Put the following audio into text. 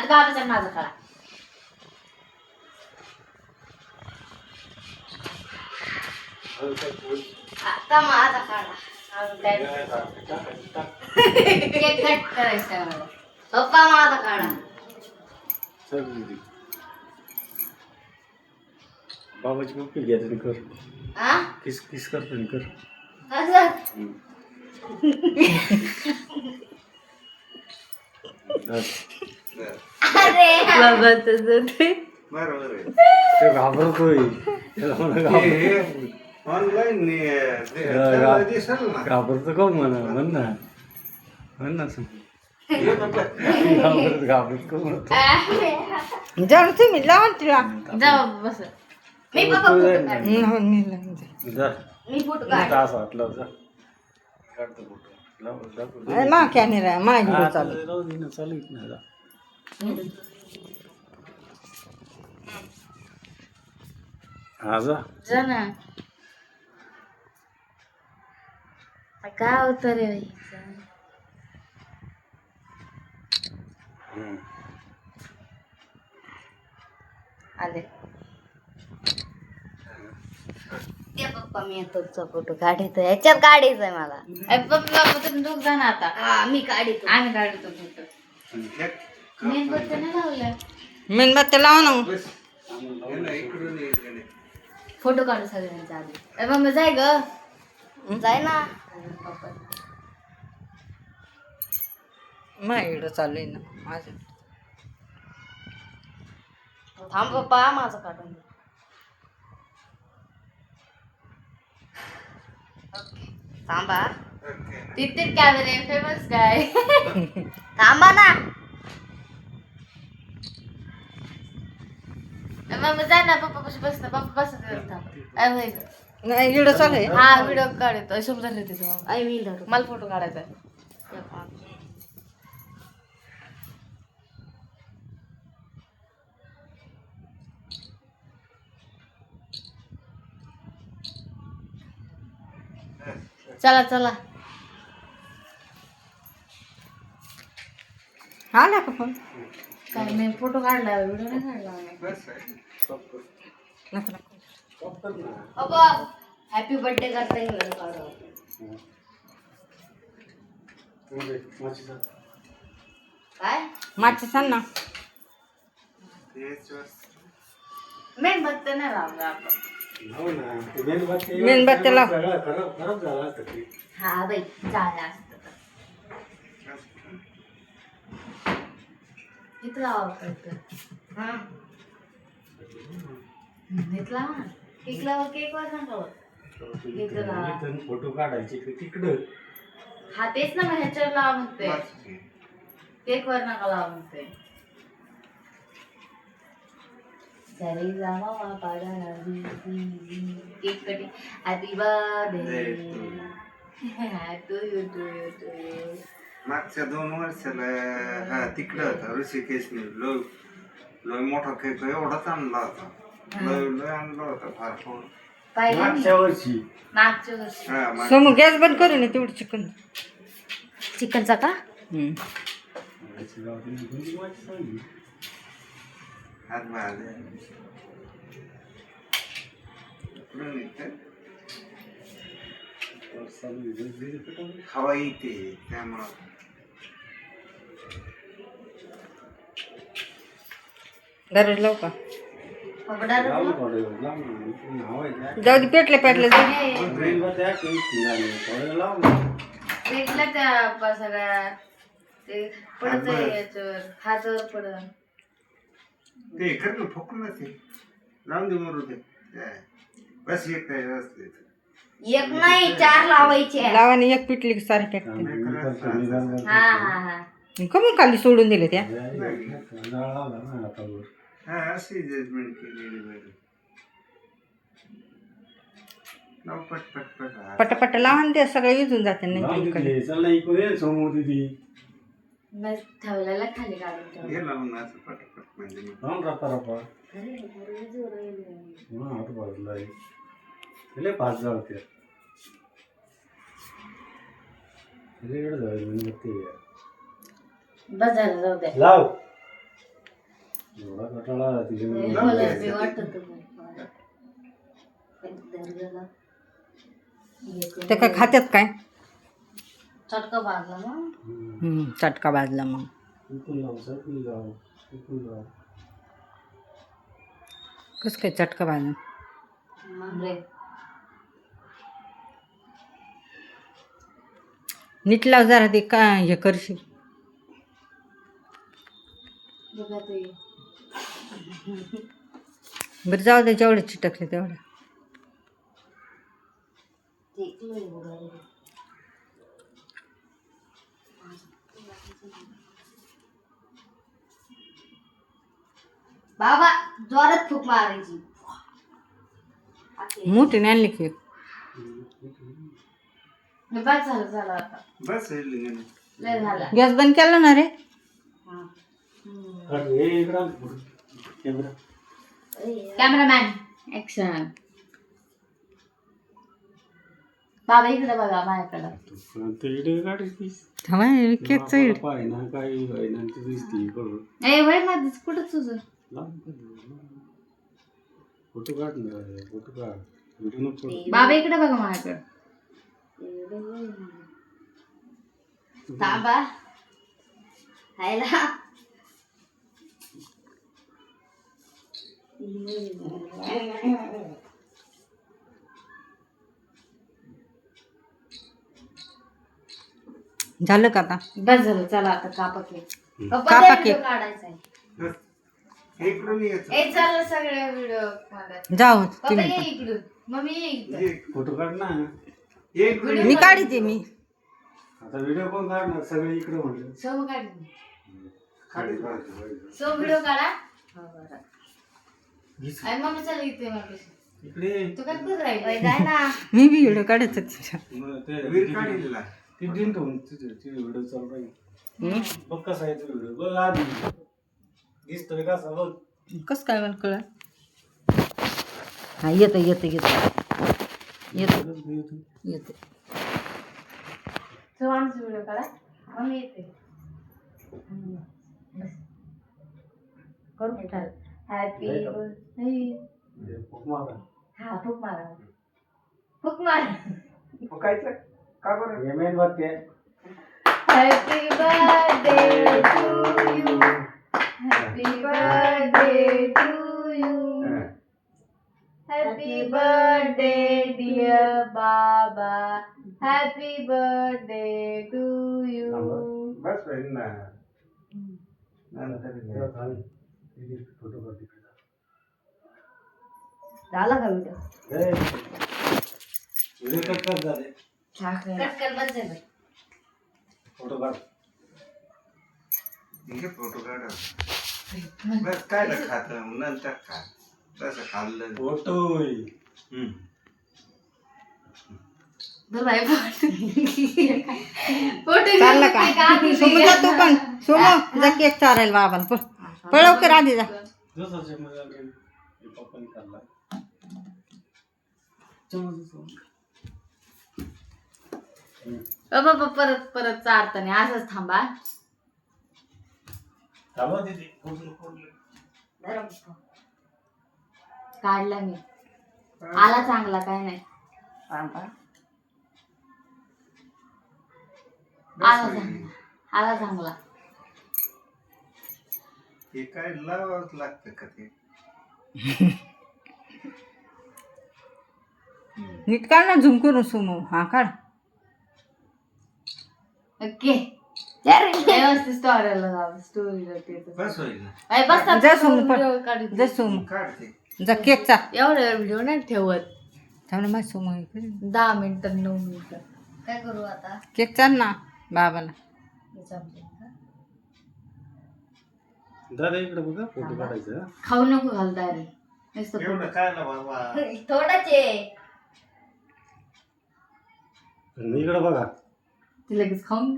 आता गावाचा माझा काढा. आता माझा काढा. केक कट करायचा मला. पप्पा माझा काढा. बाबाची पप्पी घ्या तरी कर. हा किस किस करतो कर. असं अरे बाबा तसं ते बरोबर आहे. ते घाबरतोय त्याला म्हणा ऑनलाईन दिसल ना. घाबरतो का म्हणा म्हण ना म्हण ना घाबरत का म्हणतो जाऊ तुम्ही लावून तिला जाऊ बस. मी पप्पा फोटो काढ. जा मी फोटो काढ. तास वाटला जा काढतो फोटो लाव मा कॅमेरा माझी चालू राहू दे ना चालू ना जा हा जा जा ना. काय होतं रे बाई? आले ते पप्पा मी तुमचा फोटो काढतो याच्यात काढायचंय मला. पप्पा तुम्ही दोघ जण आता. हा मी काढतो. आम्ही काढतो फोटो. मेणबत्त्या नाही लावल्या. मेणबत्त्या लावा ना बस इकडून इकडे फोटो काढू सगळ्यांच्या आधी. मम्मी जाय ग जाय ना. माझ्याकडं चालू आहे ना माझं थांब पप्पा माझं काढून दे. ओके थांबा. तिथे कॅमेरे फेमस काय. थांबा ना. मग जा ना पप्पा कशी बस ना. पप्पा बस थांब. नाही व्हिडिओ चालू आहे हा व्हिडिओ काढतो. समजा आई मी मला फोटो काढायचा आहे. चला चला. आला का पण काय मी फोटो काढला व्हिडिओ नाही काढला. बस आहे. नको नको अबा हॅपी बर्थडे करता येईल काढू. काय मागचे सांग ना तेच वस्तू. मेणबत्ती नाही लावला आपण. हो ना ते मेणबत्ती मेणबत्त्या लाव. सगळं खराब झाला असतं ते हा बाई झालं असतं तर. किती लावावं हा घेतला केकला केकवर नका. फोटो काढायचे तिकडं. हा तेच ना मग ह्याच्यावर लावा म्हणते. बस आहे. केकवर नका लावा म्हणते. सरी जामा पाडा cake cutting. Happy birthday to you to you to you. मागच्या 2 वर्षाला हा तिकडं होता ऋषिकेशने लोय लोय मोठा केक एवढाच आणला होता. लोय लोय आणला होता फार फोन. पाहिजे मागच्या वर्षी मागच्या वर्षी. हा माग समोर गॅस बंद करू नये तेवढं चिकन चिकनचा का हात बांधले. इकडून इथे हवा येते त्यामुळं दररोज लावू का पकडा जाऊ दे पेटले पेटले भेटलं त्या सगळ्या ते पडत याच्यावर हातावर पडत. ते कर ना ठोकून ते लावून दे मरू दे. बस एक काय असते एक नाही 4 लावायचे. लावाने एक पिटली की सारी पेटते हा हा हा कमी खाली सोडून दिले त्या हा अशी जजमेंट केलेली बरं. लाव पट पट पट पटापट लावून द्या सगळं विजून जाते नाही बस ठेवलेला खाली काढून ठेव. हे लावून असं पट पट म्हणजे पाच जाते बस झालं जाऊ द्या. लाव एवढा कटाळा तिच्यामुळे. मला बी वाटत होतं. ते काय खात्यात काय चटका भाजला मग चटका भाजला मग इकडून लाव, इकडून लाव, इकडून लाव. कसं काय चटका भाजला रे नीट लाव जरा ते का हे करशील बघा ते बरं जाऊ दे जेवढे चिटकले तेवढं बाबा जोरात फूक मारायची मोठीने आणली की बस झालं झालं आता बस हे लय झाला गॅस बंद केला ना रे हे इकडं आण पुढं. कॅमेरा. कॅमेरामॅन ऍक्शन बाबा इकडे बघा माझ्याकडं ते व्हिडिओ काढायची. थांबा केकचं मला पाय ना काही पाय ना ती दिसती करून. ए वय माझं कुठं तुझं फोटो काढ ना, फोटो काढ. व्हिडिओ नको काढू. बाबा इकडे बघा माझ्याकडं बाबा खायला झालं का आता बस झालं चला आता कापा केक कापा केक. काढायचा आहे हे इकडून यायचं ए चाललं सगळे व्हिडिओ जाऊ पप्पा तुम्ही ये पण. इकडून मम्मी ये इकडं हे फोटो काढ ना. हे इकडून मी काढते मी आता व्हिडिओ कोण काढणार सगळे इकडे म्हणलं. सो काढ खाली सो व्हिडिओ काढा आणि मम्मी चल इथे मग इकडे तू काय करत राहील जाय ना मी बी व्हिडिओ काढत होते मग ते वीर काढलेला ती दिन ठेवून तुझे व्हिडिओ चालू राहील. बघ कसा आहे तो व्हिडिओ बघ आधी दिसतोय कसा बघ. कसं काय मला कळ हा येतं येतं येतं येतं येतं सो आमचा व्हिडिओ काढा मम्मी येते करू चाल हॅपी बर्थडे फुक मारा. हा फुक मारा फुक मार फुकायचं का बरं हे मेन बात आहे. Happy birthday to you happy birthday to you happy birthday dear बाबा हॅपी बर्थडे टू यू बस पाहिजे ना नंतर तेव्हा खाली. इथे फोटो काढ तिकडे. झाला का व्हिडिओ ए, व्हिडिओ कट कर झाले. कट कर बस झालं फोटो काढ. हे फोटो काढा बस काय खात नंतर खा तसं खाल्लं फोटो चाललं का सोमू जा तू पण सोमू जा केक चारायला बाबाला पळ लवकर आधी जा जसं पप्पानी काढला. बाबा परत परत चारताना असंच थांबा थांबा तिथे. फोटो काढला मी आला चांगला काय नाही आला चांगला हे काय लावावंच लागतं का ते नीट काढ ना झूम करून सोमू हा काढ ओके व्यवस्थित स्टोरीला बस होईल ना बस जा सोमू पण जा सोमू काढते जा केकचा एवढा व्हिडिओ नाही ठेवत थांब ना माझं सोमू हे करेल. 10 मिनिटं 9 मिनिटं काय करू आता केक चाल ना बाबाला दादा इकडे बघा फोटो काढायचा. खाऊ नको घालता रे नुसतं एवढं काय ना बाबा थोडाच आहे इकडे बघा ती लगेच खाऊन